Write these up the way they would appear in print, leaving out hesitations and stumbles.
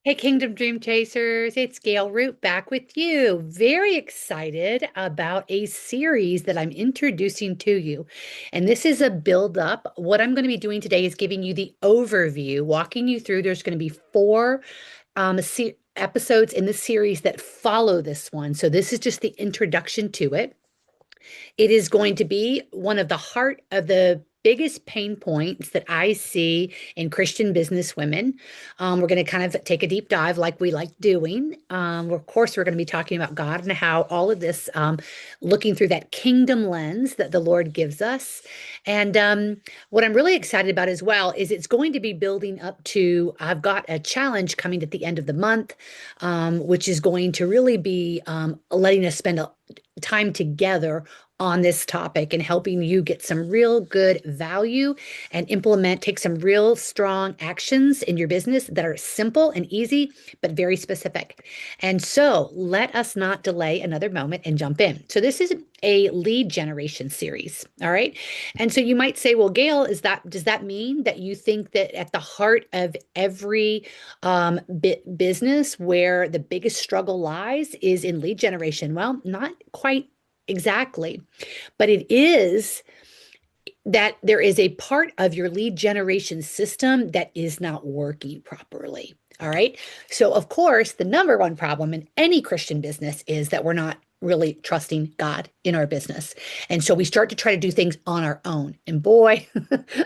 Hey, Kingdom Dream Chasers, it's Gail Root back with you. Very excited about a series that I'm introducing to you. And this is a build up. What I'm going to be doing today is giving you the overview, walking you through. There's going to be four episodes in the series that follow this one. So this is just the introduction to it. It is going to be one of the heart of the biggest pain points that I see in Christian business women. We're going to kind of take a deep dive like we like doing. Of course, we're going to be talking about God and how all of this, looking through that kingdom lens that the Lord gives us. And what I'm really excited about as well is it's going to be building up to, I've got a challenge coming at the end of the month, which is going to really be letting us spend time together on this topic and helping you get some real good value and take some real strong actions in your business that are simple and easy, but very specific. And so let us not delay another moment and jump in. So this is a lead generation series. All right. And so you might say, well, Gail, does that mean that you think that at the heart of every business where the biggest struggle lies is in lead generation? Well, not quite exactly, but it is that there is a part of your lead generation system that is not working properly. All right. So, of course, the number one problem in any Christian business is that we're not really trusting God in our business. And so we start to try to do things on our own. And boy,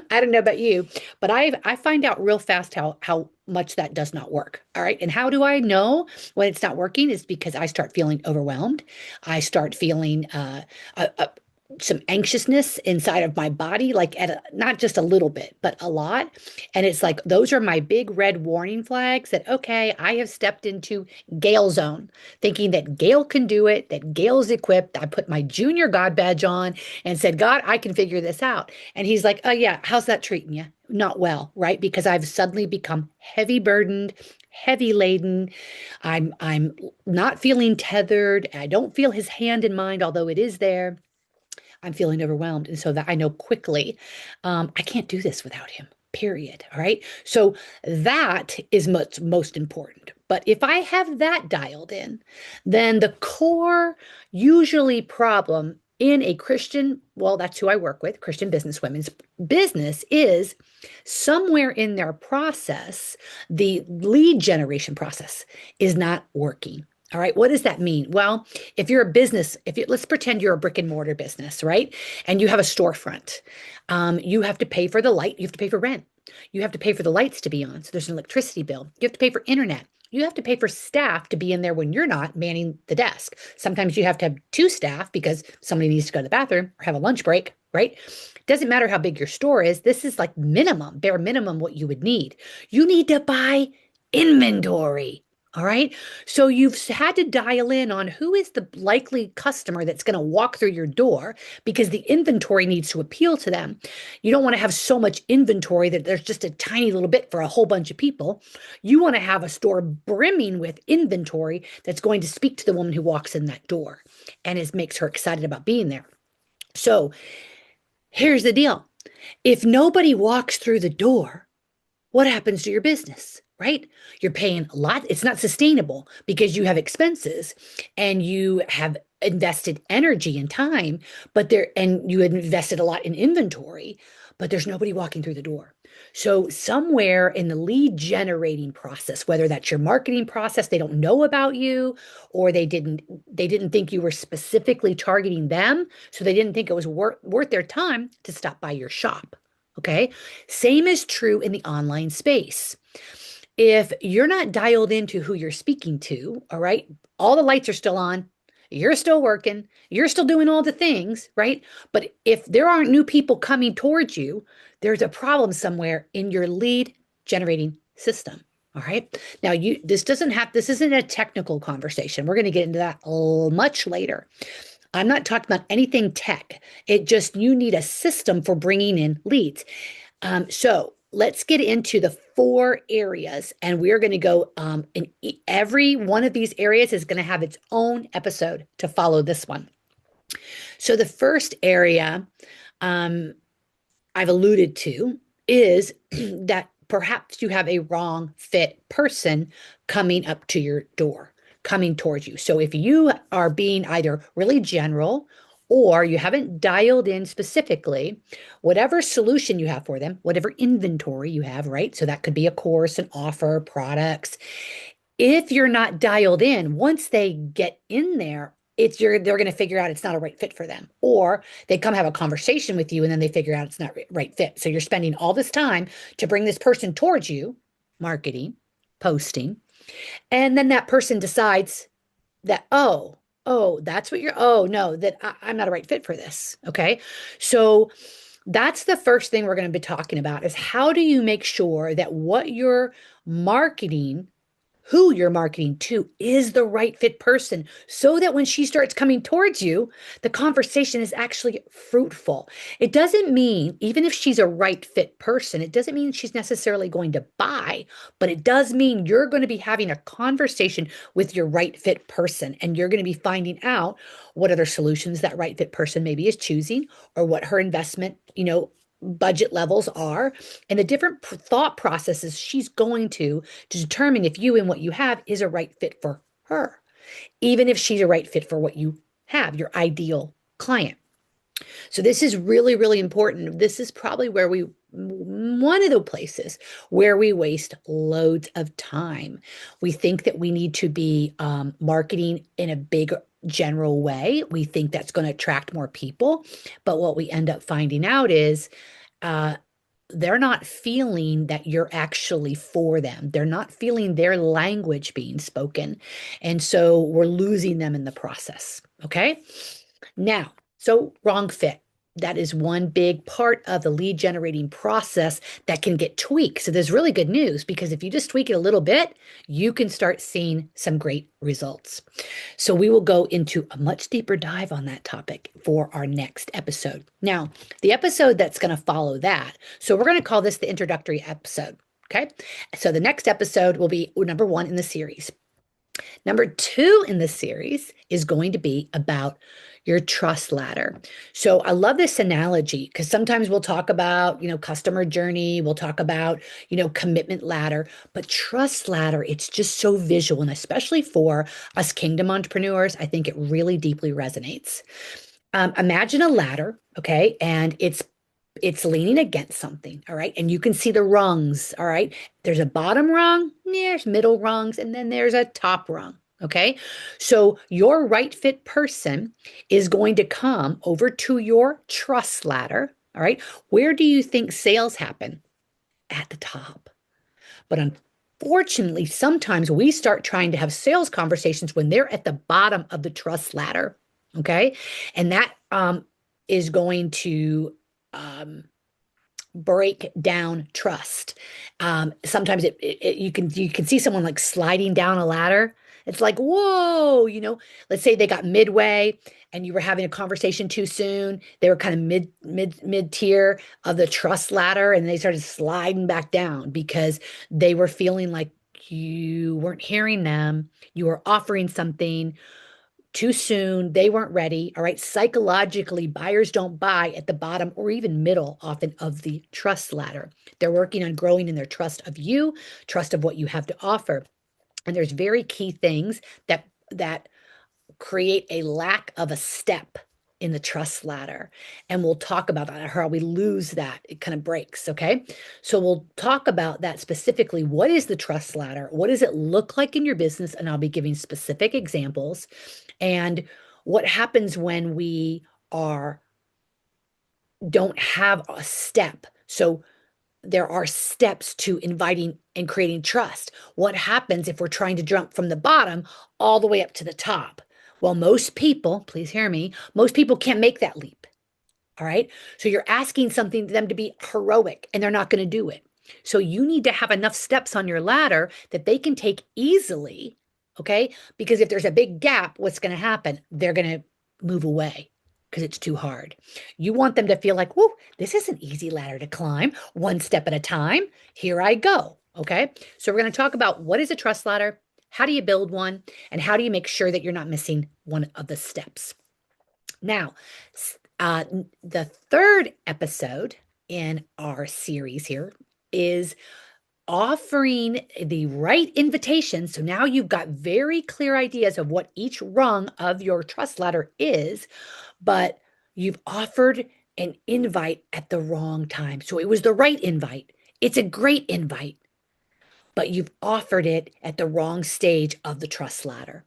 I don't know about you, but I find out real fast how much that does not work. All right. And how do I know when it's not working? Is because I start feeling overwhelmed. I start feeling some anxiousness inside of my body, like not just a little bit, but a lot. And it's like, those are my big red warning flags that, okay, I have stepped into Gail zone, thinking that Gail can do it, that Gail's equipped. I put my junior God badge on and said, God, I can figure this out. And he's like, oh, yeah, how's that treating you? Not well, right? Because I've suddenly become heavy burdened, heavy laden. I'm not feeling tethered. I don't feel his hand in mind, although it is there. I'm feeling overwhelmed. And so that I know quickly, I can't do this without him, period. All right. So that is most important. But if I have that dialed in, then the core, usually problem in a Christian, well, that's who I work with, Christian business women's business is somewhere in their process, the lead generation process is not working. All right. What does that mean? Well, if you're a business, let's pretend you're a brick and mortar business, right? And you have a storefront, you have to pay for the light, you have to pay for rent, you have to pay for the lights to be on. So there's an electricity bill, you have to pay for internet. You have to pay for staff to be in there when you're not manning the desk. Sometimes you have to have two staff because somebody needs to go to the bathroom or have a lunch break, right? Doesn't matter how big your store is. This is like minimum, bare minimum, what you would need. You need to buy inventory. All right. So you've had to dial in on who is the likely customer that's going to walk through your door because the inventory needs to appeal to them. You don't want to have so much inventory that there's just a tiny little bit for a whole bunch of people. You want to have a store brimming with inventory that's going to speak to the woman who walks in that door and makes her excited about being there. So here's the deal. If nobody walks through the door, what happens to your business? Right? You're paying a lot. It's not sustainable because you have expenses and you have invested energy and time, and you had invested a lot in inventory, but there's nobody walking through the door. So somewhere in the lead generating process, whether that's your marketing process, they don't know about you, or they didn't think you were specifically targeting them, so they didn't think it was worth their time to stop by your shop. Okay. Same is true in the online space. If you're not dialed into who you're speaking to, all right, all the lights are still on, you're still working, you're still doing all the things, right? But if there aren't new people coming towards you, there's a problem somewhere in your lead generating system. All right. Now, this isn't a technical conversation. We're going to get into that much later. I'm not talking about anything tech. You need a system for bringing in leads. So let's get into the four areas, and we're going to go in every one of these areas is going to have its own episode to follow this one. So the first area um, I've alluded to is that perhaps you have a wrong fit person coming up to your door, coming towards you. So if you are being either really general or you haven't dialed in specifically, whatever solution you have for them, whatever inventory you have, right? So that could be a course, an offer, products. If you're not dialed in, once they get in there, they're going to figure out it's not a right fit for them, or they come have a conversation with you and then they figure out it's not right fit. So you're spending all this time to bring this person towards you, marketing, posting, and then that person decides that, that's what oh no, that I'm not a right fit for this. Okay, so that's the first thing we're going to be talking about is how do you make sure that what you're marketing, who you're marketing to, is the right fit person so that when she starts coming towards you, the conversation is actually fruitful. It doesn't mean, even if she's a right fit person, it doesn't mean she's necessarily going to buy, but it does mean you're going to be having a conversation with your right fit person and you're going to be finding out what other solutions that right fit person maybe is choosing or what her investment, budget levels are and the different thought processes she's going to determine if you and what you have is a right fit for her, even if she's a right fit for what you have, your ideal client. So this is really, really important. This is probably one of the places where we waste loads of time. We think that we need to be marketing in a big general way. We think that's going to attract more people. But what we end up finding out is uh, they're not feeling that you're actually for them. They're not feeling their language being spoken. And so we're losing them in the process. Okay. Now, so wrong fit. That is one big part of the lead generating process that can get tweaked. So there's really good news because if you just tweak it a little bit, you can start seeing some great results. So we will go into a much deeper dive on that topic for our next episode. Now, the episode that's going to follow that, so we're going to call this the introductory episode. Okay. So the next episode will be number 1 in the series. Number 2 in the series is going to be about your trust ladder. So I love this analogy because sometimes we'll talk about, customer journey, we'll talk about, commitment ladder, but trust ladder, it's just so visual. And especially for us kingdom entrepreneurs, I think it really deeply resonates. Imagine a ladder, okay, and it's leaning against something, all right? And you can see the rungs, all right? There's a bottom rung, there's middle rungs, and then there's a top rung, okay? So your right fit person is going to come over to your trust ladder, all right? Where do you think sales happen? At the top. But unfortunately, sometimes we start trying to have sales conversations when they're at the bottom of the trust ladder, okay? And that is going to break down trust. Sometimes you can see someone like sliding down a ladder. It's like, whoa, let's say they got midway and you were having a conversation too soon. They were kind of mid tier of the trust ladder and they started sliding back down because they were feeling like you weren't hearing them. You were offering something too soon. They weren't ready. All right. Psychologically, buyers don't buy at the bottom or even middle often of the trust ladder. They're working on growing in their trust of you, trust of what you have to offer. And there's very key things that create a lack of a step in the trust ladder. And we'll talk about that, how we lose that. It kind of breaks. Okay. So we'll talk about that specifically. What is the trust ladder? What does it look like in your business? And I'll be giving specific examples. And what happens when we are don't have a step. So there are steps to inviting and creating trust. What happens if we're trying to jump from the bottom all the way up to the top? Well, most people, please hear me, most people can't make that leap. All right. So you're asking something to them to be heroic and they're not going to do it. So you need to have enough steps on your ladder that they can take easily. Okay. Because if there's a big gap, what's going to happen? They're going to move away because it's too hard. You want them to feel like, whoa, this is an easy ladder to climb, one step at a time. Here I go. Okay. So we're going to talk about what is a trust ladder, how do you build one, and how do you make sure that you're not missing one of the steps. Now, the third episode in our series here is offering the right invitation. So now you've got very clear ideas of what each rung of your trust ladder is, but you've offered an invite at the wrong time. So it was the right invite. It's a great invite, but you've offered it at the wrong stage of the trust ladder.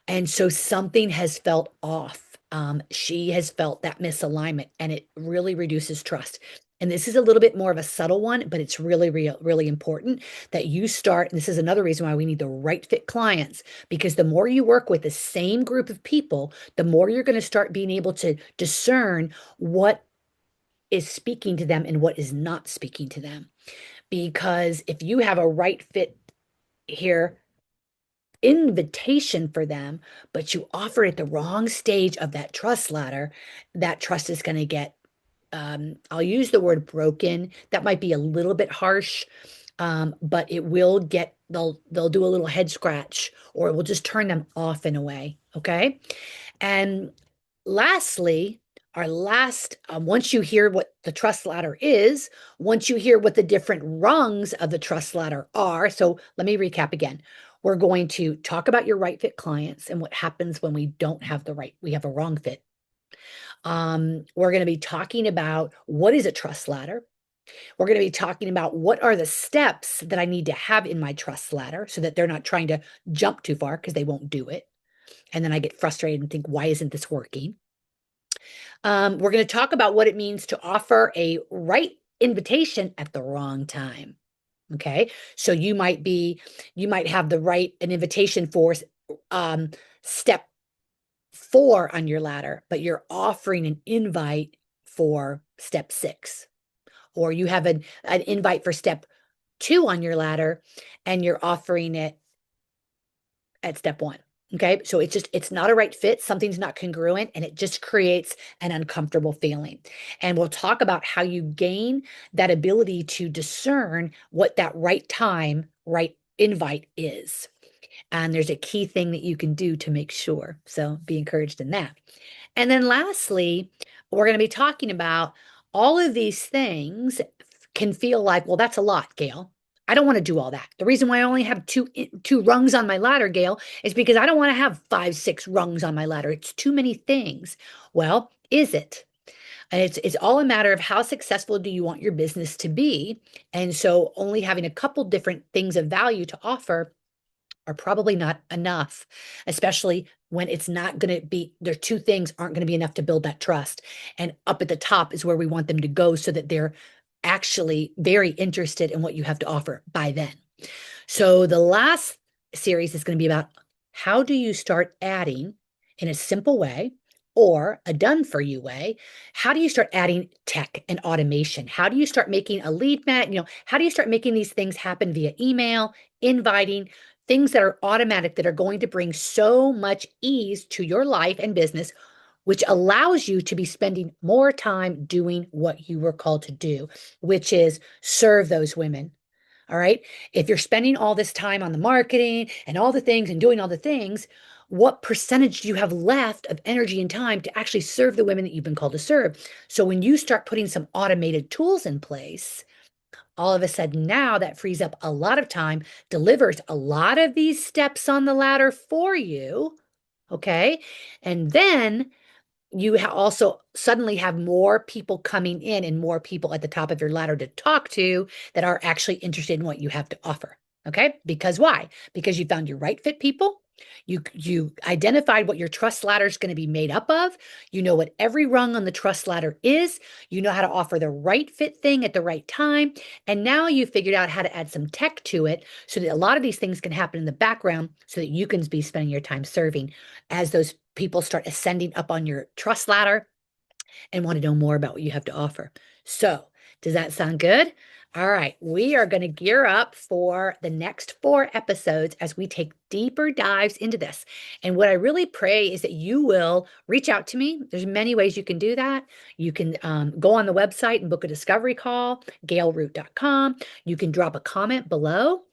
And so something has felt off. She has felt that misalignment, and it really reduces trust. And this is a little bit more of a subtle one, but it's really, really important that you start. And this is another reason why we need the right fit clients, because the more you work with the same group of people, the more you're going to start being able to discern what is speaking to them and what is not speaking to them. Because if you have a right fit here, invitation for them, but you offer it at the wrong stage of that trust ladder, that trust is going to get, I'll use the word broken. That might be a little bit harsh, but it will get, they'll do a little head scratch, or it will just turn them off in a way. Okay. And lastly, our last, once you hear what the trust ladder is, once you hear what the different rungs of the trust ladder are, so let me recap again. We're going to talk about your right fit clients and what happens when we don't have we have a wrong fit. We're going to be talking about what is a trust ladder. We're going to be talking about what are the steps that I need to have in my trust ladder so that they're not trying to jump too far because they won't do it. And then I get frustrated and think, why isn't this working? We're going to talk about what it means to offer a right invitation at the wrong time. Okay. So you might have an invitation for step 4 on your ladder, but you're offering an invite for step 6. Or you have an invite for step 2 on your ladder and you're offering it at step 1. Okay. So it's not a right fit. Something's not congruent, and it just creates an uncomfortable feeling. And we'll talk about how you gain that ability to discern what that right time, right invite is. And there's a key thing that you can do to make sure. So be encouraged in that. And then lastly, we're going to be talking about all of these things can feel like, well, that's a lot, Gail. I don't want to do all that. The reason why I only have two rungs on my ladder, Gail, is because I don't want to have 5, 6 rungs on my ladder. It's too many things. Well, is it? And it's all a matter of how successful do you want your business to be? And so only having a couple different things of value to offer are probably not enough, especially when it's not going to be, their 2 things aren't going to be enough to build that trust. And up at the top is where we want them to go so that they're actually very interested in what you have to offer by then. So the last series is going to be about how do you start adding in a simple way or a done for you way. How do you start adding tech and automation? How do you start making a lead magnet? How do you start making these things happen via email, inviting, things that are automatic that are going to bring so much ease to your life and business, which allows you to be spending more time doing what you were called to do, which is serve those women. All right. If you're spending all this time on the marketing and all the things and doing all the things, what percentage do you have left of energy and time to actually serve the women that you've been called to serve? So when you start putting some automated tools in place, all of a sudden now that frees up a lot of time, delivers a lot of these steps on the ladder for you. Okay. And then you also suddenly have more people coming in and more people at the top of your ladder to talk to that are actually interested in what you have to offer. Okay. Because why? Because you found your right fit people. You identified what your trust ladder is going to be made up of. You know what every rung on the trust ladder is. You know how to offer the right fit thing at the right time. And now you figured out how to add some tech to it so that a lot of these things can happen in the background so that you can be spending your time serving as those people start ascending up on your trust ladder and want to know more about what you have to offer. So, does that sound good? All right, we are going to gear up for the next 4 episodes as we take deeper dives into this. And what I really pray is that you will reach out to me. There's many ways you can do that. You can go on the website and book a discovery call, gailroot.com. You can drop a comment below.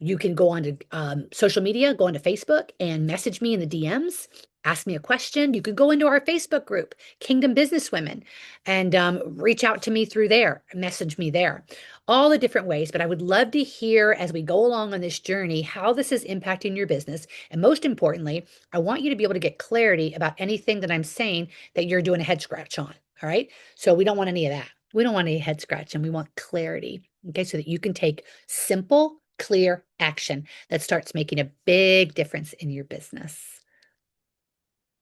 You can go on to social media, go onto Facebook and message me in the DMs. ask me a question. You can go into our Facebook group, Kingdom Businesswomen, and reach out to me through there, message me there, all the different ways. But I would love to hear as we go along on this journey how this is impacting your business. And most importantly, I want you to be able to get clarity about anything that I'm saying that you're doing a head scratch on. All right. So we don't want any of that. We don't want any head scratch and we want clarity. Okay. So that you can take simple, clear action that starts making a big difference in your business.